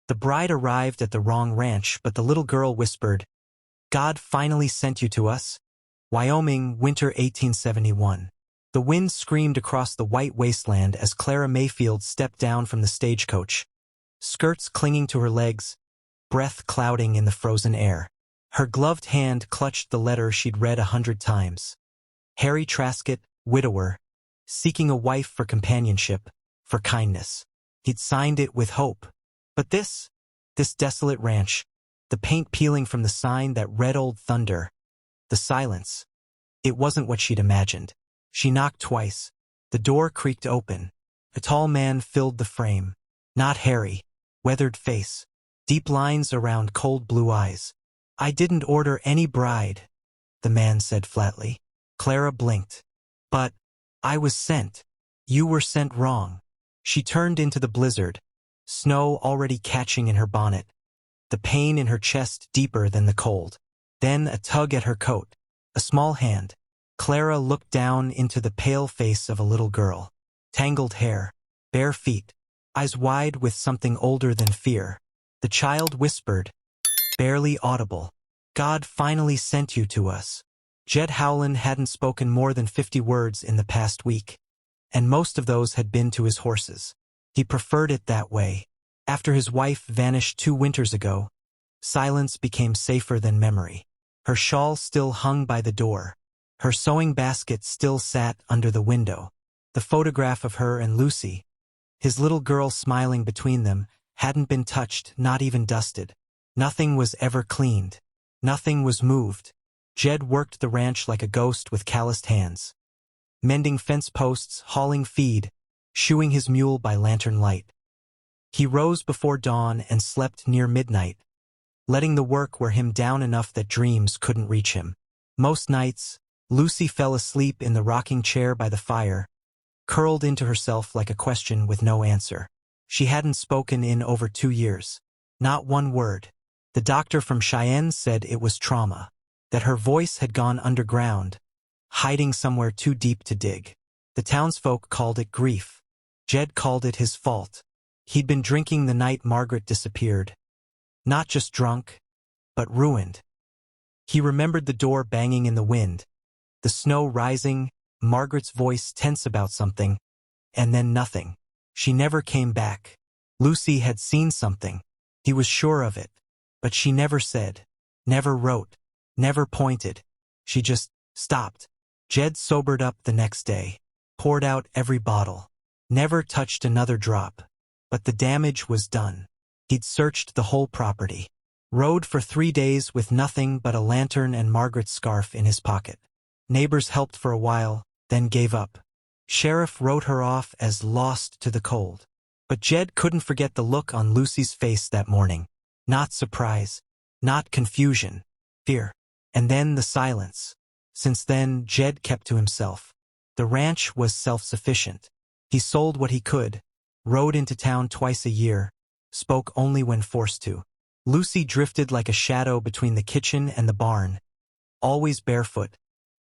The bride arrived at the wrong ranch, but the little girl whispered, "God finally sent you to us." Wyoming, winter 1871. The wind screamed across the white wasteland as Clara Mayfield stepped down from the stagecoach, skirts clinging to her legs, breath clouding in the frozen air. Her gloved hand clutched the letter she'd read 100 times. Harry Traskett, widower, seeking a wife for companionship, for kindness. He'd signed it with hope. But this desolate ranch, the paint peeling from the sign that read Old Thunder, the silence. It wasn't what she'd imagined. She knocked twice. The door creaked open. A tall man filled the frame. Not Harry. Weathered face. Deep lines around cold blue eyes. "I didn't order any bride," the man said flatly. Clara blinked. "But I was sent." "You were sent wrong." She turned into the blizzard, snow already catching in her bonnet, the pain in her chest deeper than the cold. Then a tug at her coat, a small hand. Clara looked down into the pale face of a little girl. Tangled hair, bare feet, eyes wide with something older than fear. The child whispered, barely audible, "God finally sent you to us." Jed Howland hadn't spoken more than 50 words in the past week, and most of those had been to his horses. He preferred it that way. After his wife vanished 2 winters ago, silence became safer than memory. Her shawl still hung by the door. Her sewing basket still sat under the window. The photograph of her and Lucy, his little girl smiling between them, hadn't been touched, not even dusted. Nothing was ever cleaned. Nothing was moved. Jed worked the ranch like a ghost with calloused hands, mending fence posts, hauling feed, shoeing his mule by lantern light. He rose before dawn and slept near midnight, letting the work wear him down enough that dreams couldn't reach him. Most nights, Lucy fell asleep in the rocking chair by the fire, curled into herself like a question with no answer. She hadn't spoken in over 2 years. Not one word. The doctor from Cheyenne said it was trauma, that her voice had gone underground, hiding somewhere too deep to dig. The townsfolk called it grief. Jed called it his fault. He'd been drinking the night Margaret disappeared. Not just drunk, but ruined. He remembered the door banging in the wind, the snow rising, Margaret's voice tense about something, and then nothing. She never came back. Lucy had seen something. He was sure of it. But she never said, never wrote, never pointed. She just stopped. Jed sobered up the next day, poured out every bottle, never touched another drop. But the damage was done. He'd searched the whole property, rode for 3 days with nothing but a lantern and Margaret's scarf in his pocket. Neighbors helped for a while, then gave up. Sheriff wrote her off as lost to the cold. But Jed couldn't forget the look on Lucy's face that morning. Not surprise, not confusion, fear. And then the silence. Since then, Jed kept to himself. The ranch was self-sufficient. He sold what he could, rode into town twice a year, spoke only when forced to. Lucy drifted like a shadow between the kitchen and the barn, always barefoot,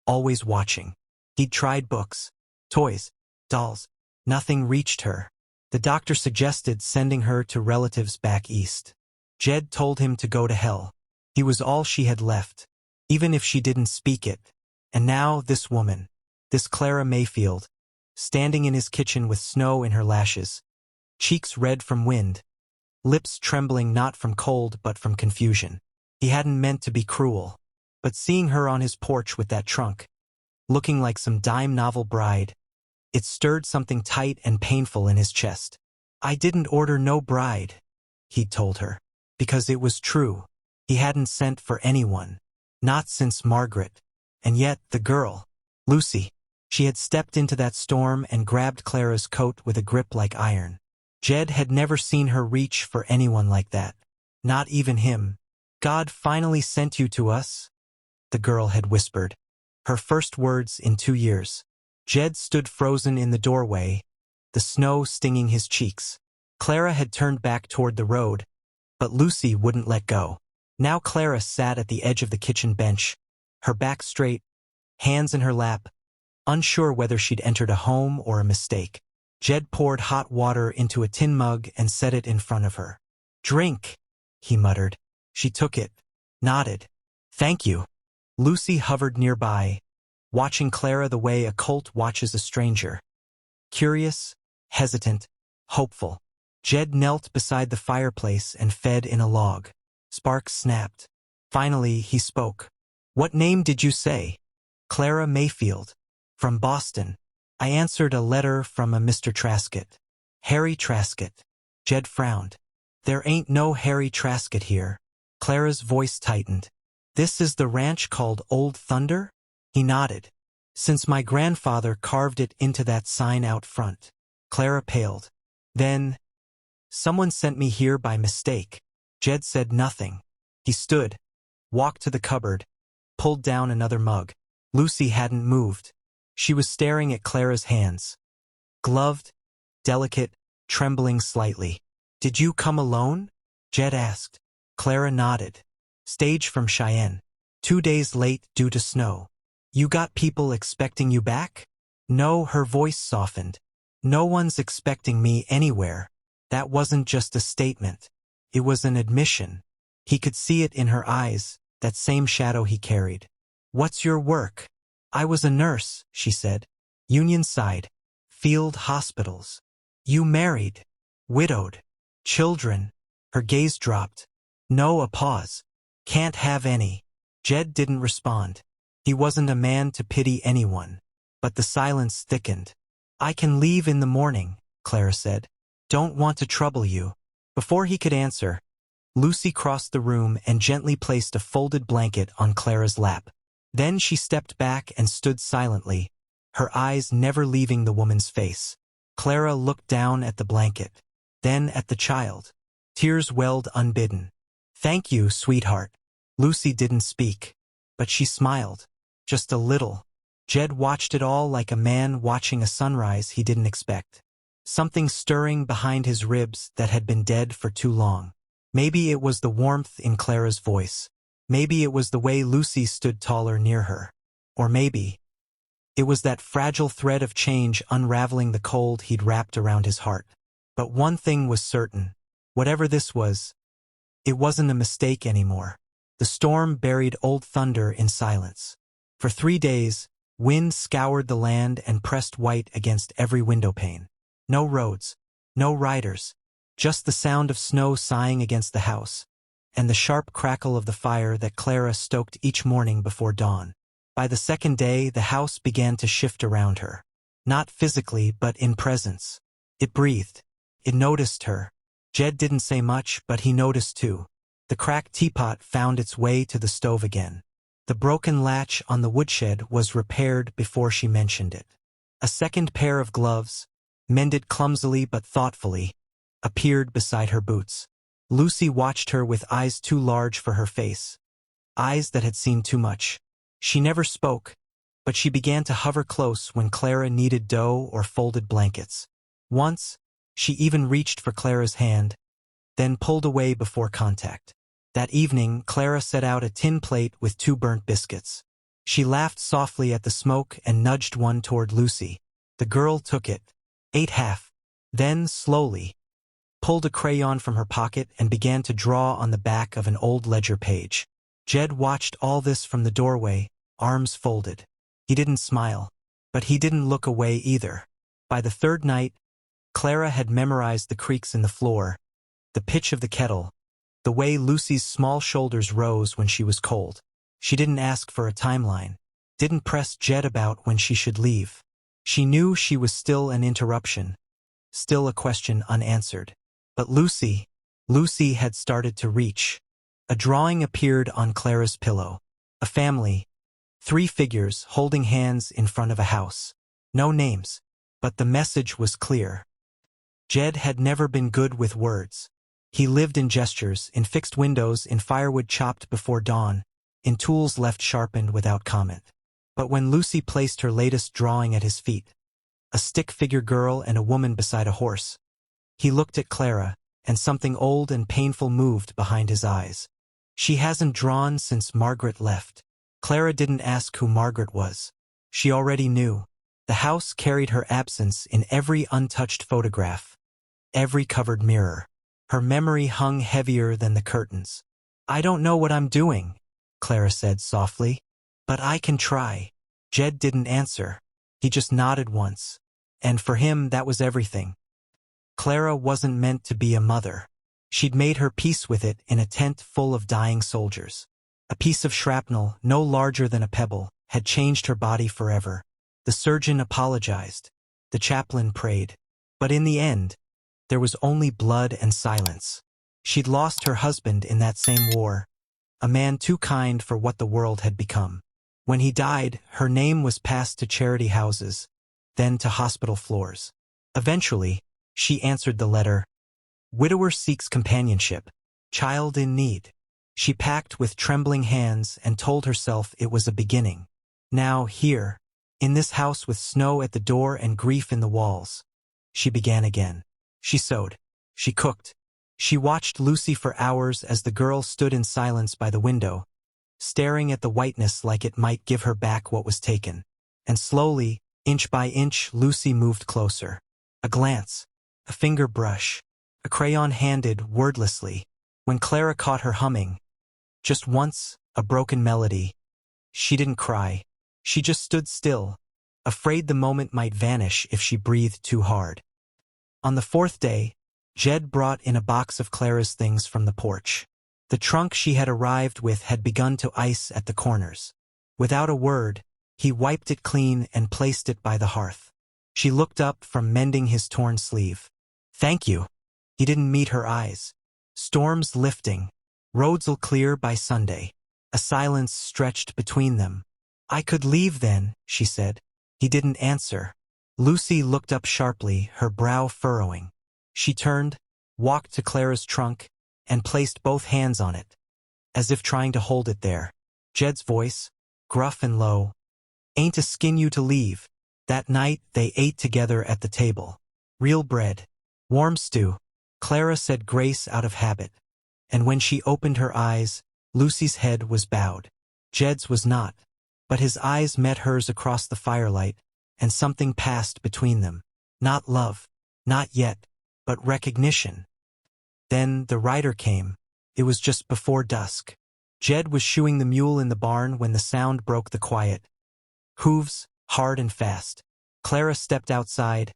always watching. He'd tried books, toys, dolls. Nothing reached her. The doctor suggested sending her to relatives back east. Jed told him to go to hell. He was all she had left, even if she didn't speak it. And now this woman, this Clara Mayfield, standing in his kitchen with snow in her lashes, cheeks red from wind, lips trembling not from cold but from confusion. He hadn't meant to be cruel, but seeing her on his porch with that trunk, looking like some dime novel bride, it stirred something tight and painful in his chest. "I didn't order no bride," he'd told her. Because it was true. He hadn't sent for anyone. Not since Margaret. And yet, the girl, Lucy, she had stepped into that storm and grabbed Clara's coat with a grip like iron. Jed had never seen her reach for anyone like that. Not even him. "God finally sent you to us," the girl had whispered. Her first words in 2 years. Jed stood frozen in the doorway, the snow stinging his cheeks. Clara had turned back toward the road, but Lucy wouldn't let go. Now Clara sat at the edge of the kitchen bench, her back straight, hands in her lap, unsure whether she'd entered a home or a mistake. Jed poured hot water into a tin mug and set it in front of her. "Drink," he muttered. She took it, nodded. "Thank you." Lucy hovered nearby, watching Clara the way a colt watches a stranger. Curious, hesitant, hopeful. Jed knelt beside the fireplace and fed in a log. Sparks snapped. Finally, he spoke. "What name did you say?" "Clara Mayfield. From Boston." "I answered a letter from a Mr. Traskett." "Harry Traskett." Jed frowned. "There ain't no Harry Traskett here." Clara's voice tightened. "This is the ranch called Old Thunder?" He nodded. "Since my grandfather carved it into that sign out front." Clara paled. "Then, someone sent me here by mistake." Jed said nothing. He stood, walked to the cupboard, pulled down another mug. Lucy hadn't moved. She was staring at Clara's hands. Gloved, delicate, trembling slightly. "Did you come alone?" Jed asked. Clara nodded. "Stage from Cheyenne. 2 days late due to snow." "You got people expecting you back?" "No," her voice softened. "No one's expecting me anywhere." That wasn't just a statement. It was an admission. He could see it in her eyes, that same shadow he carried. "What's your work?" "I was a nurse," she said. "Union side. Field hospitals." "You married?" "Widowed." "Children?" Her gaze dropped. "No," a pause. "Can't have any." Jed didn't respond. He wasn't a man to pity anyone. But the silence thickened. "I can leave in the morning," Clara said. "Don't want to trouble you." Before he could answer, Lucy crossed the room and gently placed a folded blanket on Clara's lap. Then she stepped back and stood silently, her eyes never leaving the woman's face. Clara looked down at the blanket, then at the child. Tears welled unbidden. "Thank you, sweetheart." Lucy didn't speak, but she smiled. Just a little. Jed watched it all like a man watching a sunrise he didn't expect. Something stirring behind his ribs that had been dead for too long. Maybe it was the warmth in Clara's voice. Maybe it was the way Lucy stood taller near her. Or maybe it was that fragile thread of change unraveling the cold he'd wrapped around his heart. But one thing was certain. Whatever this was, it wasn't a mistake anymore. The storm buried Old Thunder in silence. For 3 days, wind scoured the land and pressed white against every windowpane. No roads, no riders, just the sound of snow sighing against the house, and the sharp crackle of the fire that Clara stoked each morning before dawn. By the second day, the house began to shift around her. Not physically, but in presence. It breathed. It noticed her. Jed didn't say much, but he noticed too. The cracked teapot found its way to the stove again. The broken latch on the woodshed was repaired before she mentioned it. A second pair of gloves, mended clumsily but thoughtfully, appeared beside her boots. Lucy watched her with eyes too large for her face. Eyes that had seen too much. She never spoke, but she began to hover close when Clara needed dough or folded blankets. Once, she even reached for Clara's hand, then pulled away before contact. That evening, Clara set out a tin plate with 2 burnt biscuits. She laughed softly at the smoke and nudged one toward Lucy. The girl took it, ate half, then, slowly, pulled a crayon from her pocket and began to draw on the back of an old ledger page. Jed watched all this from the doorway, arms folded. He didn't smile, but he didn't look away either. By the 3rd night, Clara had memorized the creaks in the floor, the pitch of the kettle, the way Lucy's small shoulders rose when she was cold. She didn't ask for a timeline, didn't press Jed about when she should leave. She knew she was still an interruption, still a question unanswered. But Lucy had started to reach. A drawing appeared on Clara's pillow. A family, 3 figures holding hands in front of a house. No names, but the message was clear. Jed had never been good with words. He lived in gestures, in fixed windows, in firewood chopped before dawn, in tools left sharpened without comment. But when Lucy placed her latest drawing at his feet, a stick-figure girl and a woman beside a horse, he looked at Clara, and something old and painful moved behind his eyes. She hasn't drawn since Margaret left. Clara didn't ask who Margaret was. She already knew. The house carried her absence in every untouched photograph, every covered mirror. Her memory hung heavier than the curtains. "I don't know what I'm doing," Clara said softly. "But I can try." Jed didn't answer. He just nodded once. And for him, that was everything. Clara wasn't meant to be a mother. She'd made her peace with it in a tent full of dying soldiers. A piece of shrapnel, no larger than a pebble, had changed her body forever. The surgeon apologized. The chaplain prayed. But in the end, there was only blood and silence. She'd lost her husband in that same war, a man too kind for what the world had become. When he died, her name was passed to charity houses, then to hospital floors. Eventually, she answered the letter, "Widower seeks companionship. Child in need." She packed with trembling hands and told herself it was a beginning. Now, here, in this house with snow at the door and grief in the walls, she began again. She sewed. She cooked. She watched Lucy for hours as the girl stood in silence by the window, staring at the whiteness like it might give her back what was taken. And slowly, inch by inch, Lucy moved closer. A glance, a finger brush, a crayon handed wordlessly. When Clara caught her humming, just once, a broken melody, she didn't cry. She just stood still, afraid the moment might vanish if she breathed too hard. On the fourth day, Jed brought in a box of Clara's things from the porch. The trunk she had arrived with had begun to ice at the corners. Without a word, he wiped it clean and placed it by the hearth. She looked up from mending his torn sleeve. "Thank you." He didn't meet her eyes. Storms lifting. Roads'll clear by Sunday. A silence stretched between them. "I could leave then," she said. He didn't answer. Lucy looked up sharply, her brow furrowing. She turned, walked to Clara's trunk, and placed both hands on it, as if trying to hold it there. Jed's voice, gruff and low, "Ain't a skin you to leave." That night they ate together at the table. Real bread, warm stew. Clara said grace out of habit. And when she opened her eyes, Lucy's head was bowed. Jed's was not. But his eyes met hers across the firelight, and something passed between them. Not love, not yet, but recognition. Then the rider came. It was just before dusk. Jed was shoeing the mule in the barn when the sound broke the quiet. Hooves, hard and fast. Clara stepped outside,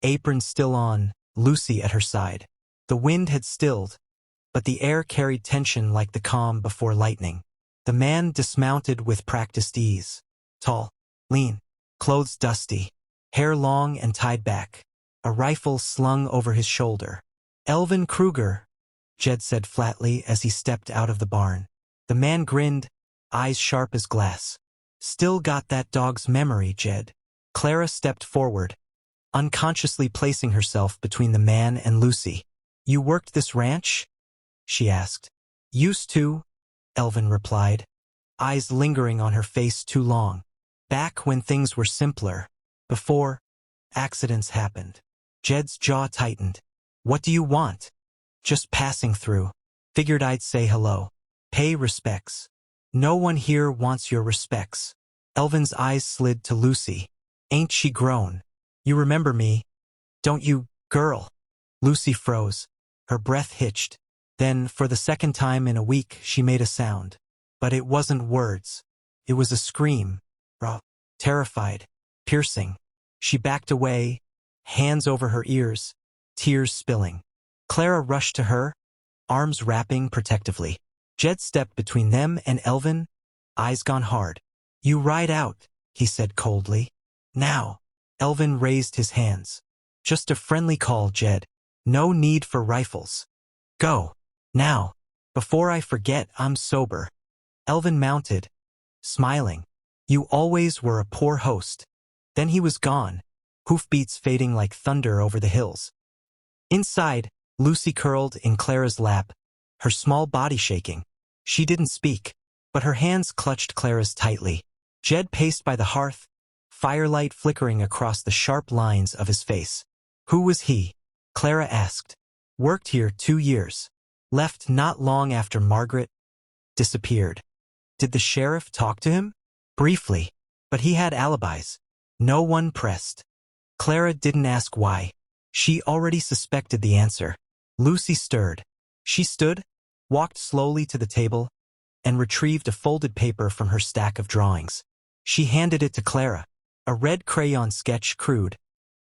apron still on, Lucy at her side. The wind had stilled, but the air carried tension like the calm before lightning. The man dismounted with practiced ease. Tall, lean, clothes dusty, hair long and tied back, a rifle slung over his shoulder. "Elvin Kruger," Jed said flatly as he stepped out of the barn. The man grinned, eyes sharp as glass. "Still got that dog's memory, Jed." Clara stepped forward, unconsciously placing herself between the man and Lucy. "You worked this ranch?" she asked. "Used to," Elvin replied, eyes lingering on her face too long. "Back when things were simpler, before accidents happened." Jed's jaw tightened. "What do you want?" "Just passing through. Figured I'd say hello. Pay respects." "No one here wants your respects." Elvin's eyes slid to Lucy. "Ain't she grown? You remember me, don't you, girl?" Lucy froze. Her breath hitched. Then, for the second time in a week, she made a sound. But it wasn't words. It was a scream. Raw, terrified, piercing. She backed away, hands over her ears, tears spilling. Clara rushed to her, arms wrapping protectively. Jed stepped between them and Elvin, eyes gone hard. "You ride out," he said coldly. "Now." Elvin raised his hands. "Just a friendly call, Jed. No need for rifles. Go. Now. Before I forget, I'm sober." Elvin mounted, smiling. "You always were a poor host." Then he was gone, hoofbeats fading like thunder over the hills. Inside, Lucy curled in Clara's lap, her small body shaking. She didn't speak, but her hands clutched Clara's tightly. Jed paced by the hearth, firelight flickering across the sharp lines of his face. "Who was he?" Clara asked. "Worked here 2 years. Left not long after Margaret disappeared." "Did the sheriff talk to him?" "Briefly, but he had alibis. No one pressed." Clara didn't ask why. She already suspected the answer. Lucy stirred. She stood, walked slowly to the table, and retrieved a folded paper from her stack of drawings. She handed it to Clara. A red crayon sketch, crude,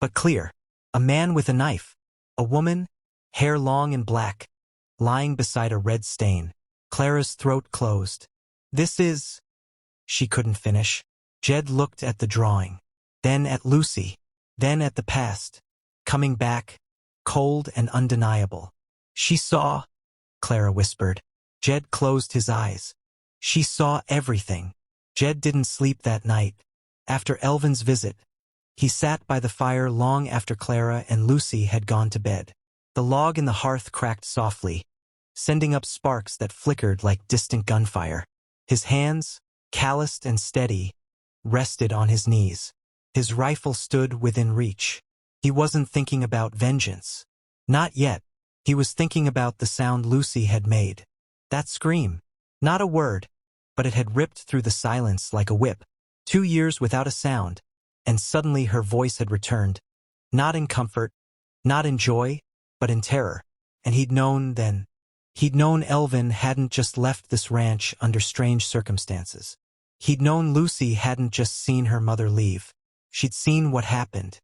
but clear. A man with a knife. A woman, hair long and black, lying beside a red stain. Clara's throat closed. This is... She couldn't finish. Jed looked at the drawing, then at Lucy, then at the past, coming back, cold and undeniable. She saw, Clara whispered. Jed closed his eyes. She saw everything. Jed didn't sleep that night. After Elvin's visit, he sat by the fire long after Clara and Lucy had gone to bed. The log in the hearth cracked softly, sending up sparks that flickered like distant gunfire. His hands, calloused and steady, rested on his knees. His rifle stood within reach. He wasn't thinking about vengeance. Not yet. He was thinking about the sound Lucy had made. That scream. Not a word, but it had ripped through the silence like a whip. 2 years without a sound, and suddenly her voice had returned. Not in comfort, not in joy, but in terror. And he'd known then. He'd known Elvin hadn't just left this ranch under strange circumstances. He'd known Lucy hadn't just seen her mother leave. She'd seen what happened.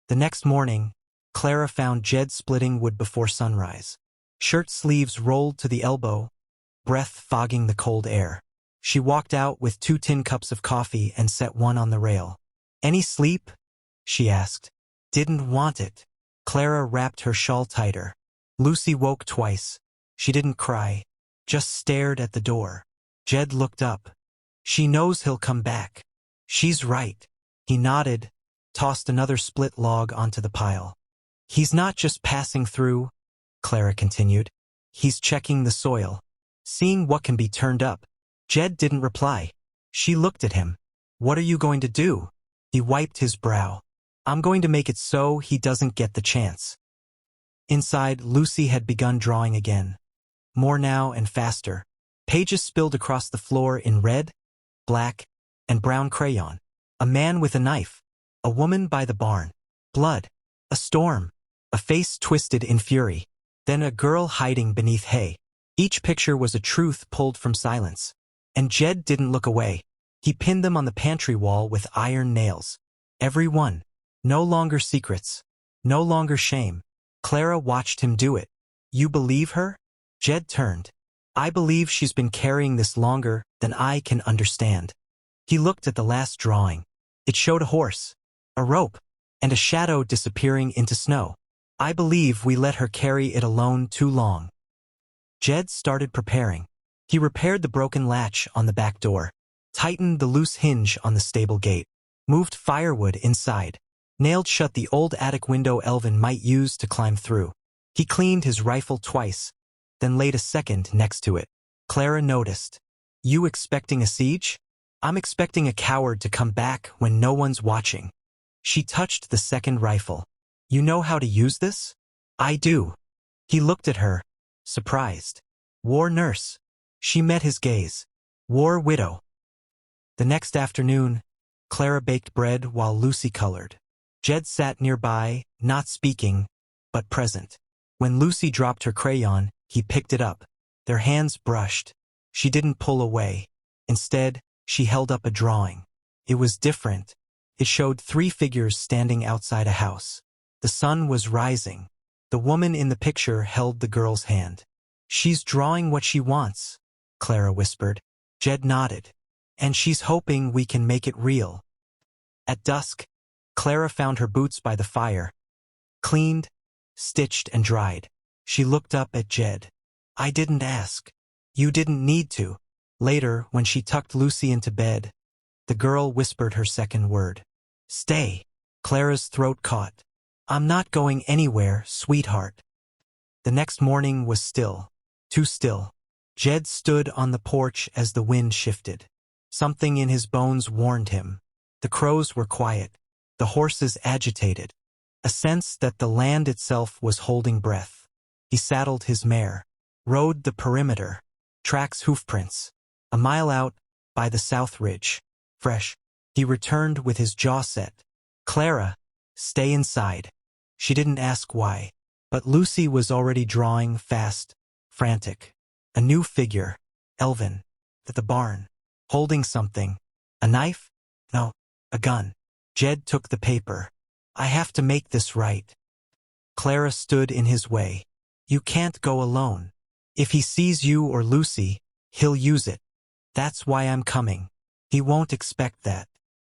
The next morning, Clara found Jed splitting wood before sunrise. Shirt sleeves rolled to the elbow, breath fogging the cold air. She walked out with 2 tin cups of coffee and set one on the rail. "Any sleep?" she asked. "Didn't want it." Clara wrapped her shawl tighter. Lucy woke twice. She didn't cry, just stared at the door. Jed looked up. "She knows he'll come back. She's right." He nodded, tossed another split log onto the pile. "He's not just passing through," Clara continued. "He's checking the soil, seeing what can be turned up." Jed didn't reply. She looked at him. "What are you going to do?" He wiped his brow. "I'm going to make it so he doesn't get the chance." Inside, Lucy had begun drawing again. More now and faster. Pages spilled across the floor in red, black, and brown crayon. A man with a knife. A woman by the barn. Blood. A storm. A face twisted in fury. Then a girl hiding beneath hay. Each picture was a truth pulled from silence. And Jed didn't look away. He pinned them on the pantry wall with iron nails. Every one. No longer secrets. No longer shame. Clara watched him do it. "You believe her?" Jed turned. "I believe she's been carrying this longer than I can understand." He looked at the last drawing. It showed a horse, a rope, and a shadow disappearing into snow. "I believe we let her carry it alone too long." Jed started preparing. He repaired the broken latch on the back door, tightened the loose hinge on the stable gate, moved firewood inside, nailed shut the old attic window Elvin might use to climb through. He cleaned his rifle twice, then laid a second next to it. Clara noticed. "You expecting a siege?" "I'm expecting a coward to come back when no one's watching." She touched the second rifle. "You know how to use this?" "I do." He looked at her, surprised. "War nurse." She met his gaze. "War widow." The next afternoon, Clara baked bread while Lucy colored. Jed sat nearby, not speaking, but present. When Lucy dropped her crayon, he picked it up. Their hands brushed. She didn't pull away. Instead, she held up a drawing. It was different. It showed 3 figures standing outside a house. The sun was rising. The woman in the picture held the girl's hand. "She's drawing what she wants," Clara whispered. Jed nodded. "And she's hoping we can make it real." At dusk, Clara found her boots by the fire, cleaned, stitched, and dried. She looked up at Jed. "I didn't ask." "You didn't need to." Later, when she tucked Lucy into bed, the girl whispered her second word. "Stay." Clara's throat caught. "I'm not going anywhere, sweetheart." The next morning was still. Too still. Jed stood on the porch as the wind shifted. Something in his bones warned him. The crows were quiet. The horses agitated. A sense that the land itself was holding breath. He saddled his mare. Rode the perimeter. Tracks hoofprints. A mile out, by the south ridge. Fresh. He returned with his jaw set. "Clara, stay inside." She didn't ask why. But Lucy was already drawing, fast, frantic. A new figure, Elvin, at the barn, holding something. A knife? No, a gun. Jed took the paper. I have to make this right. Clara stood in his way. You can't go alone. If he sees you or Lucy, he'll use it. That's why I'm coming. He won't expect that.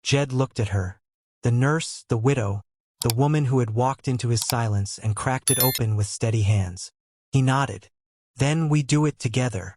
Jed looked at her. The nurse, the widow, the woman who had walked into his silence and cracked it open with steady hands. He nodded. Then we do it together.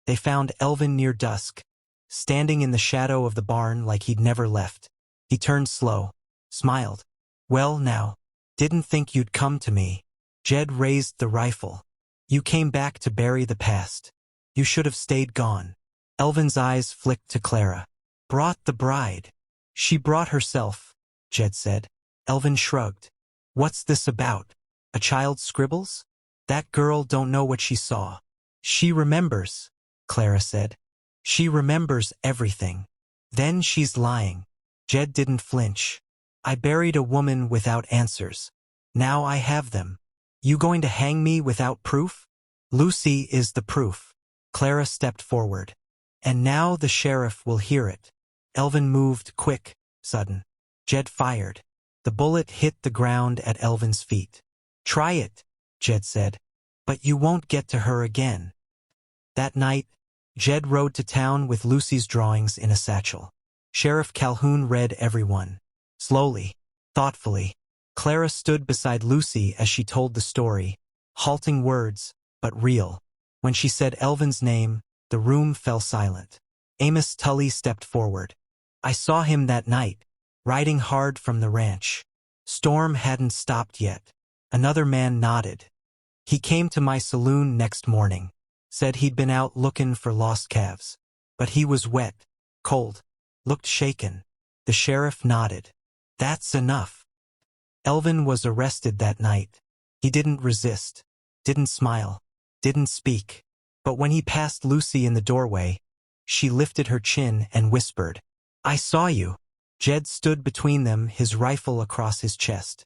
They found Elvin near dusk, standing in the shadow of the barn like he'd never left. He turned slow, smiled. Well now, didn't think you'd come to me. Jed raised the rifle. You came back to bury the past. You should have stayed gone. Elvin's eyes flicked to Clara. Brought the bride. She brought herself, Jed said. Elvin shrugged. What's this about? A child scribbles? That girl don't know what she saw. She remembers, Clara said. She remembers everything. Then she's lying. Jed didn't flinch. I buried a woman without answers. Now I have them. You going to hang me without proof? Lucy is the proof. Clara stepped forward. And now the sheriff will hear it. Elvin moved, quick, sudden. Jed fired. The bullet hit the ground at Elvin's feet. Try it, Jed said. But you won't get to her again. That night, Jed rode to town with Lucy's drawings in a satchel. Sheriff Calhoun read every one. Slowly, thoughtfully. Clara stood beside Lucy as she told the story, halting words, but real. When she said Elvin's name, the room fell silent. Amos Tully stepped forward. I saw him that night, riding hard from the ranch. Storm hadn't stopped yet. Another man nodded. He came to my saloon next morning, said he'd been out looking for lost calves. But he was wet, cold, looked shaken. The sheriff nodded. That's enough. Elvin was arrested that night. He didn't resist, didn't smile, didn't speak. But when he passed Lucy in the doorway, she lifted her chin and whispered, I saw you. Jed stood between them, his rifle across his chest.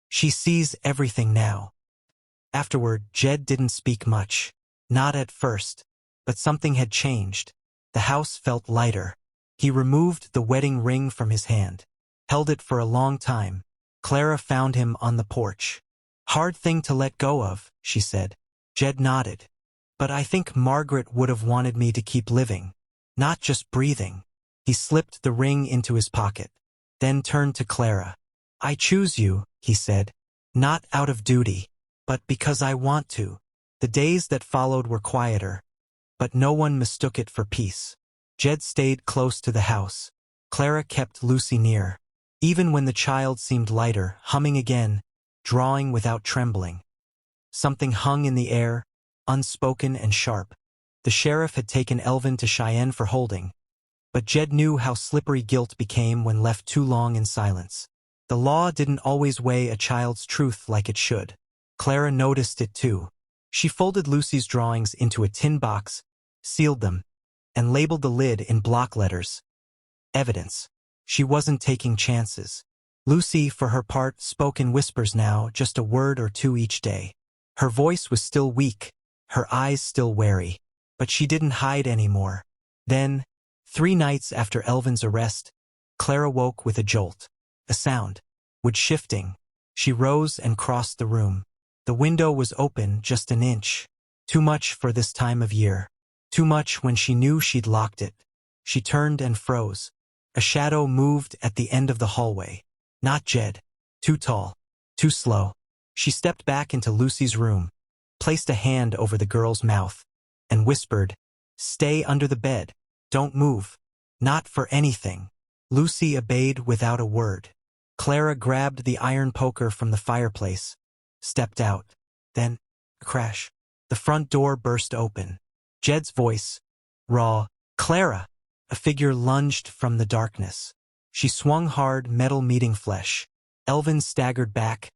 She sees everything now. Afterward, Jed didn't speak much. Not at first. But something had changed. The house felt lighter. He removed the wedding ring from his hand. Held it for a long time. Clara found him on the porch. Hard thing to let go of, she said. Jed nodded. But I think Margaret would have wanted me to keep living. Not just breathing. He slipped the ring into his pocket. Then turned to Clara. I choose you, he said. Not out of duty, but because I want to. The days that followed were quieter, but no one mistook it for peace. Jed stayed close to the house. Clara kept Lucy near. Even when the child seemed lighter, humming again, drawing without trembling. Something hung in the air, unspoken and sharp. The sheriff had taken Elvin to Cheyenne for holding, but Jed knew how slippery guilt became when left too long in silence. The law didn't always weigh a child's truth like it should. Clara noticed it too. She folded Lucy's drawings into a tin box, sealed them, and labeled the lid in block letters. Evidence. She wasn't taking chances. Lucy, for her part, spoke in whispers now, just a word or two each day. Her voice was still weak, her eyes still wary, but she didn't hide anymore. Then, 3 nights after Elvin's arrest, Clara woke with a jolt. A sound. Wood shifting. She rose and crossed the room. The window was open just an inch. Too much for this time of year. Too much when she knew she'd locked it. She turned and froze. A shadow moved at the end of the hallway. Not Jed. Too tall. Too slow. She stepped back into Lucy's room, placed a hand over the girl's mouth, and whispered, Stay under the bed. Don't move. Not for anything. Lucy obeyed without a word. Clara grabbed the iron poker from the fireplace, stepped out. Then, a crash. The front door burst open. Jed's voice, raw, Clara! A figure lunged from the darkness. She swung hard, metal meeting flesh. Elvin staggered back,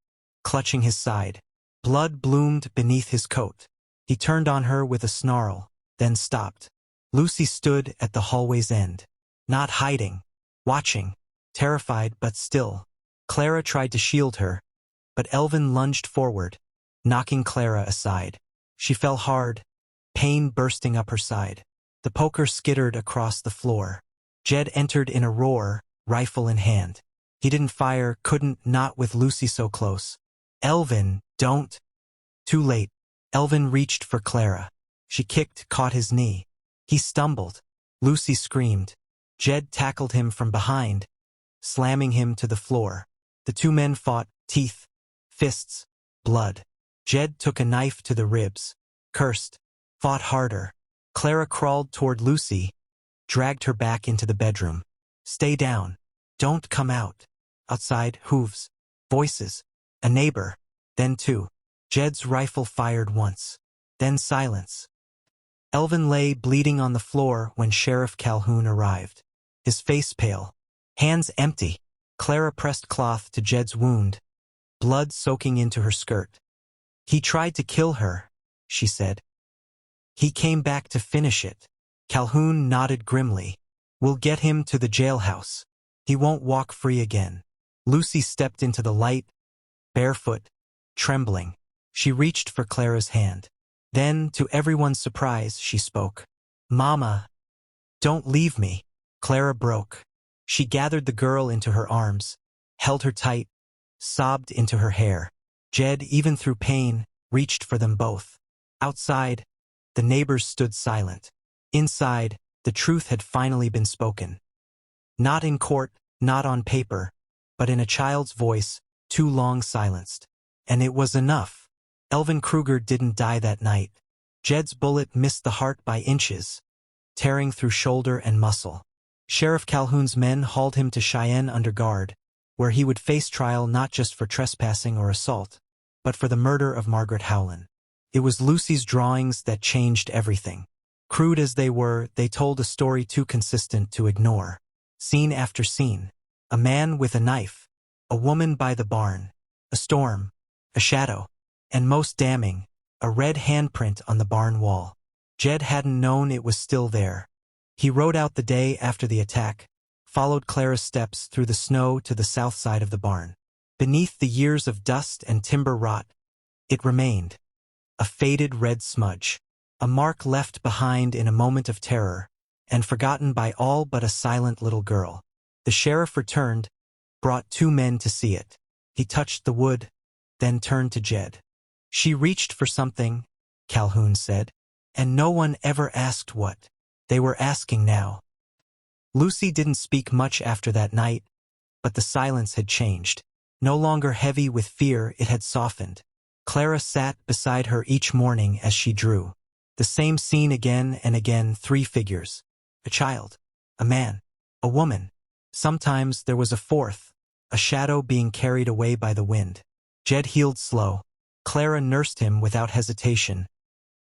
clutching his side. Blood bloomed beneath his coat. He turned on her with a snarl, then stopped. Lucy stood at the hallway's end. Not hiding. Watching. Terrified but still. Clara tried to shield her, but Elvin lunged forward, knocking Clara aside. She fell hard, pain bursting up her side. The poker skittered across the floor. Jed entered in a roar, rifle in hand. He didn't fire, couldn't, not with Lucy so close. "Elvin, don't!" Too late. Elvin reached for Clara. She kicked, caught his knee. He stumbled. Lucy screamed. Jed tackled him from behind, slamming him to the floor. The two men fought, teeth, fists, blood. Jed took a knife to the ribs, cursed, fought harder. Clara crawled toward Lucy, dragged her back into the bedroom. "Stay down. Don't come out." Outside, hooves, voices, a neighbor, then two. Jed's rifle fired once, then silence. Elvin lay bleeding on the floor when Sheriff Calhoun arrived. His face pale, hands empty. Clara pressed cloth to Jed's wound, blood soaking into her skirt. "He tried to kill her," she said. "He came back to finish it." Calhoun nodded grimly. "We'll get him to the jailhouse. He won't walk free again." Lucy stepped into the light, barefoot, trembling. She reached for Clara's hand. Then, to everyone's surprise, she spoke. "Mama, don't leave me." Clara broke. She gathered the girl into her arms, held her tight, sobbed into her hair. Jed, even through pain, reached for them both. Outside, the neighbors stood silent. Inside, the truth had finally been spoken. Not in court, not on paper, but in a child's voice, too long silenced. And it was enough. Elvin Kruger didn't die that night. Jed's bullet missed the heart by inches, tearing through shoulder and muscle. Sheriff Calhoun's men hauled him to Cheyenne under guard, where he would face trial not just for trespassing or assault, but for the murder of Margaret Howland. It was Lucy's drawings that changed everything. Crude as they were, they told a story too consistent to ignore. Scene after scene. A man with a knife, a woman by the barn, a storm, a shadow, and most damning, a red handprint on the barn wall. Jed hadn't known it was still there. He rode out the day after the attack, followed Clara's steps through the snow to the south side of the barn. Beneath the years of dust and timber rot, it remained. A faded red smudge. A mark left behind in a moment of terror, and forgotten by all but a silent little girl. The sheriff returned, brought two men to see it. He touched the wood, then turned to Jed. "She reached for something," Calhoun said, "and no one ever asked what." They were asking now. Lucy didn't speak much after that night, but the silence had changed. No longer heavy with fear, it had softened. Clara sat beside her each morning as she drew. The same scene again and again, three figures. A child, a man, a woman. Sometimes there was a fourth, a shadow being carried away by the wind. Jed healed slow. Clara nursed him without hesitation,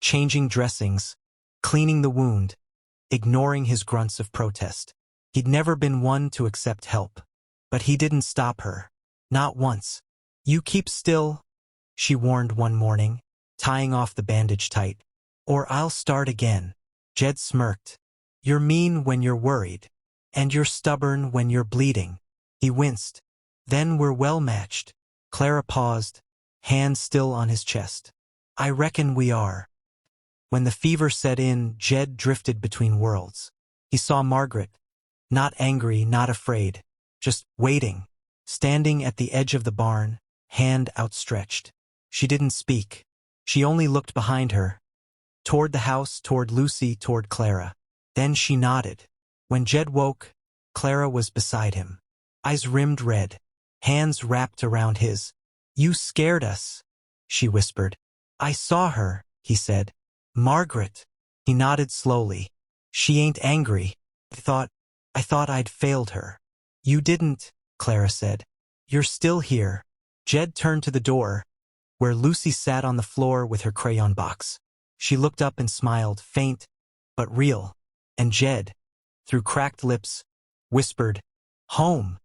changing dressings, cleaning the wound, ignoring his grunts of protest. He'd never been one to accept help. But he didn't stop her. Not once. "You keep still," she warned one morning, tying off the bandage tight. "Or I'll start again." Jed smirked. "You're mean when you're worried, and you're stubborn when you're bleeding." He winced. "Then we're well matched." Clara paused, hand still on his chest. "I reckon we are." When the fever set in, Jed drifted between worlds. He saw Margaret, not angry, not afraid, just waiting, standing at the edge of the barn, hand outstretched. She didn't speak. She only looked behind her, toward the house, toward Lucy, toward Clara. Then she nodded. When Jed woke, Clara was beside him, eyes rimmed red, hands wrapped around his. "You scared us," she whispered. "I saw her," he said. "Margaret." He nodded slowly. "She ain't angry. I thought I'd failed her." "You didn't," Clara said. "You're still here." Jed turned to the door, where Lucy sat on the floor with her crayon box. She looked up and smiled, faint, but real. And Jed, through cracked lips, whispered, "Home."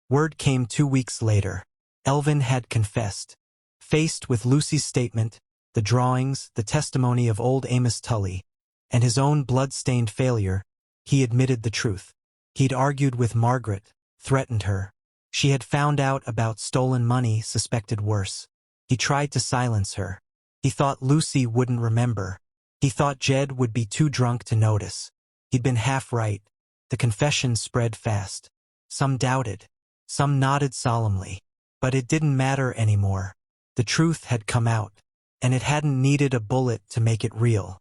Word came 2 weeks later. Elvin had confessed. Faced with Lucy's statement, the drawings, the testimony of old Amos Tully, and his own blood-stained failure, he admitted the truth. He'd argued with Margaret, threatened her. She had found out about stolen money, suspected worse. He tried to silence her. He thought Lucy wouldn't remember. He thought Jed would be too drunk to notice. He'd been half right. The confession spread fast. Some doubted. Some nodded solemnly. But it didn't matter anymore. The truth had come out, and it hadn't needed a bullet to make it real.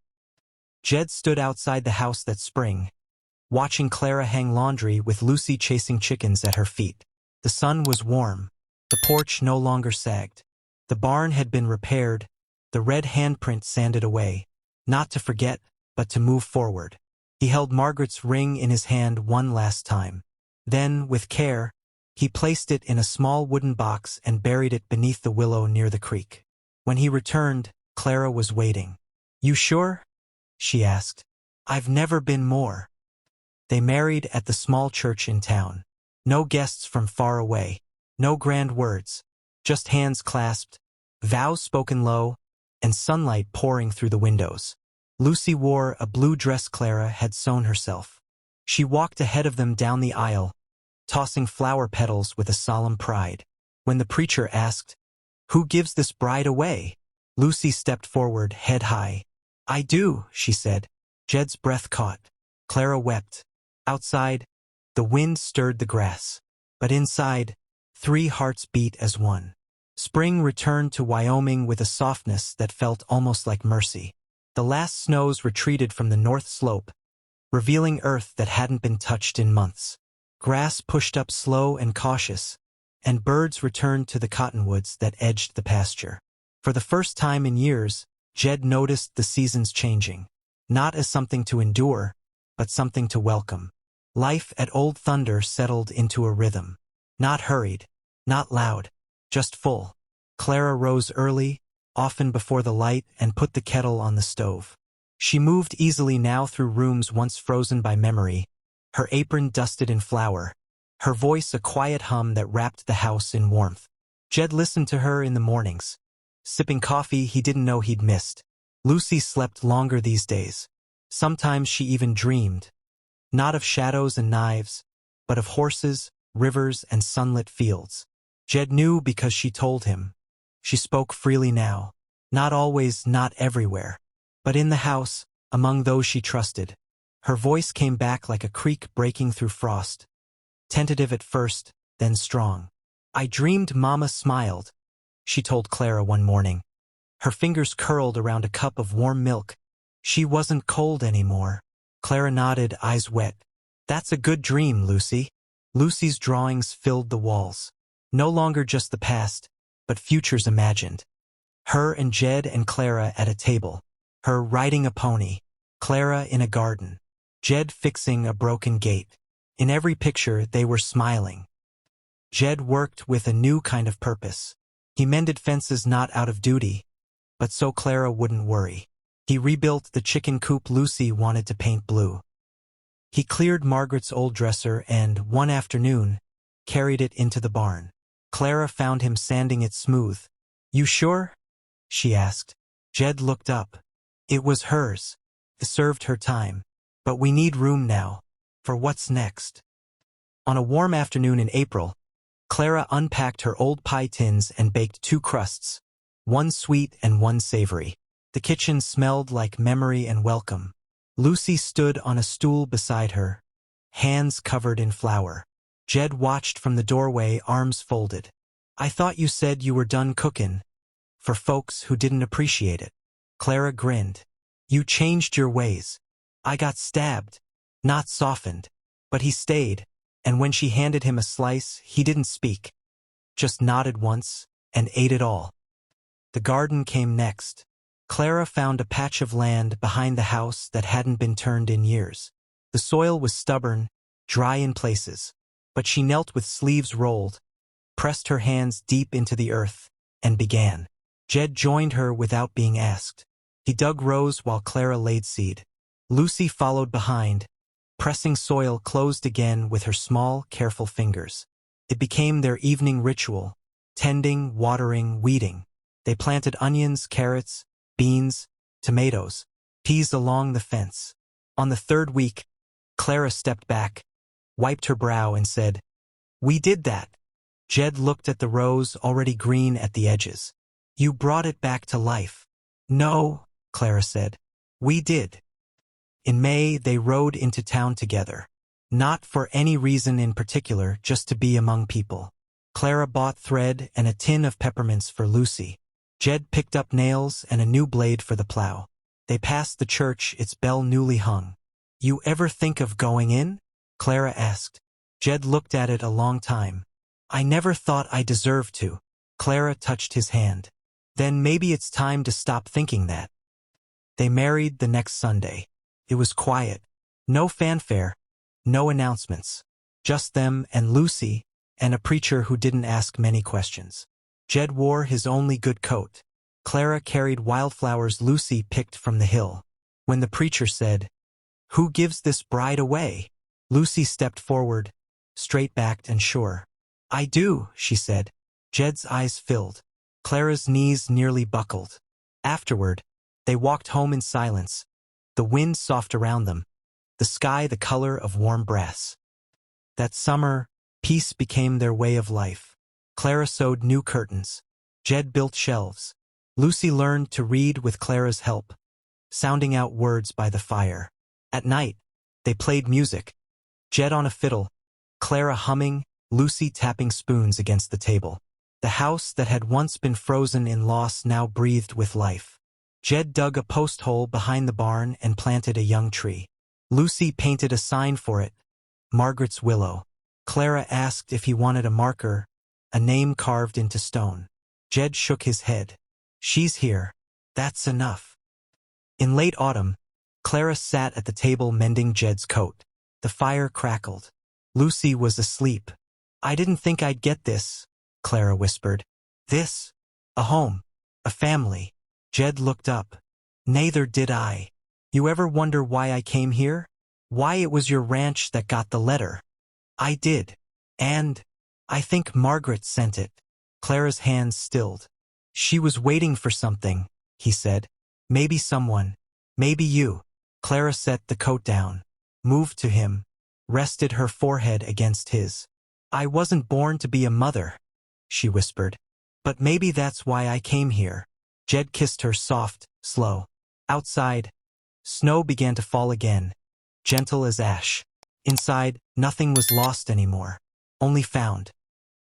Jed stood outside the house that spring, watching Clara hang laundry with Lucy chasing chickens at her feet. The sun was warm. The porch no longer sagged. The barn had been repaired, the red handprint sanded away, not to forget, but to move forward. He held Margaret's ring in his hand one last time. Then, with care, he placed it in a small wooden box and buried it beneath the willow near the creek. When he returned, Clara was waiting. "You sure?" she asked. "I've never been more." They married at the small church in town. No guests from far away. No grand words. Just hands clasped, vows spoken low, and sunlight pouring through the windows. Lucy wore a blue dress Clara had sewn herself. She walked ahead of them down the aisle, tossing flower petals with a solemn pride. When the preacher asked, "Who gives this bride away?" Lucy stepped forward, head high. "I do," she said. Jed's breath caught. Clara wept. Outside, the wind stirred the grass. But inside, 3 hearts beat as one. Spring returned to Wyoming with a softness that felt almost like mercy. The last snows retreated from the north slope, revealing earth that hadn't been touched in months. Grass pushed up slow and cautious, and birds returned to the cottonwoods that edged the pasture. For the first time in years, Jed noticed the seasons changing, not as something to endure, but something to welcome. Life at Old Thunder settled into a rhythm. Not hurried, not loud, just full. Clara rose early, often before the light, and put the kettle on the stove. She moved easily now through rooms once frozen by memory, her apron dusted in flour, her voice a quiet hum that wrapped the house in warmth. Jed listened to her in the mornings, sipping coffee he didn't know he'd missed. Lucy slept longer these days. Sometimes she even dreamed, not of shadows and knives, but of horses, rivers, and sunlit fields. Jed knew because she told him. She spoke freely now, not always, not everywhere, but in the house, among those she trusted. Her voice came back like a creek breaking through frost, tentative at first, then strong. "I dreamed Mama smiled," she told Clara one morning. Her fingers curled around a cup of warm milk. She wasn't cold anymore. Clara nodded, eyes wet. "That's a good dream, Lucy." Lucy's drawings filled the walls. No longer just the past, but futures imagined. Her and Jed and Clara at a table. Her riding a pony. Clara in a garden. Jed fixing a broken gate. In every picture, they were smiling. Jed worked with a new kind of purpose. He mended fences not out of duty, but so Clara wouldn't worry. He rebuilt the chicken coop Lucy wanted to paint blue. He cleared Margaret's old dresser and, one afternoon, carried it into the barn. Clara found him sanding it smooth. "You sure?" she asked. Jed looked up. It was hers. It served her time. "But we need room now. For what's next?" On a warm afternoon in April, Clara unpacked her old pie tins and baked 2 crusts, one sweet and one savory. The kitchen smelled like memory and welcome. Lucy stood on a stool beside her, hands covered in flour. Jed watched from the doorway, arms folded. "I thought you said you were done cookin'. For folks who didn't appreciate it." Clara grinned. "You changed your ways. I got stabbed, not softened." But he stayed, and when she handed him a slice, he didn't speak, just nodded once, and ate it all. The garden came next. Clara found a patch of land behind the house that hadn't been turned in years. The soil was stubborn, dry in places, but she knelt with sleeves rolled, pressed her hands deep into the earth, and began. Jed joined her without being asked. He dug rows while Clara laid seed. Lucy followed behind, pressing soil closed again with her small, careful fingers. It became their evening ritual, tending, watering, weeding. They planted onions, carrots, beans, tomatoes, peas along the fence. On the 3rd week, Clara stepped back, wiped her brow, and said, "We did that." Jed looked at the rows already green at the edges. You brought it back to life. No, Clara said. We did. In May, they rode into town together. Not for any reason in particular, just to be among people. Clara bought thread and a tin of peppermints for Lucy. Jed picked up nails and a new blade for the plow. They passed the church, its bell newly hung. You ever think of going in? Clara asked. Jed looked at it a long time. I never thought I deserved to. Clara touched his hand. Then maybe it's time to stop thinking that. They married the next Sunday. It was quiet. No fanfare. No announcements. Just them and Lucy, and a preacher who didn't ask many questions. Jed wore his only good coat. Clara carried wildflowers Lucy picked from the hill. When the preacher said, "Who gives this bride away?" Lucy stepped forward, straight-backed and sure. I do, she said. Jed's eyes filled. Clara's knees nearly buckled. Afterward, they walked home in silence, the wind soft around them, the sky the color of warm brass. That summer, peace became their way of life. Clara sewed new curtains. Jed built shelves. Lucy learned to read with Clara's help, sounding out words by the fire. At night, they played music. Jed on a fiddle, Clara humming, Lucy tapping spoons against the table. The house that had once been frozen in loss now breathed with life. Jed dug a post hole behind the barn and planted a young tree. Lucy painted a sign for it, Margaret's Willow. Clara asked if he wanted a marker, a name carved into stone. Jed shook his head. She's here. That's enough. In late autumn, Clara sat at the table mending Jed's coat. The fire crackled. Lucy was asleep. I didn't think I'd get this, Clara whispered. This? A home. A family. Jed looked up. Neither did I. You ever wonder why I came here? Why it was your ranch that got the letter? I did. And I think Margaret sent it. Clara's hands stilled. She was waiting for something, he said. Maybe someone. Maybe you. Clara set the coat down, moved to him, rested her forehead against his. I wasn't born to be a mother, she whispered. But maybe that's why I came here. Jed kissed her soft, slow. Outside, snow began to fall again, gentle as ash. Inside, nothing was lost anymore, only found.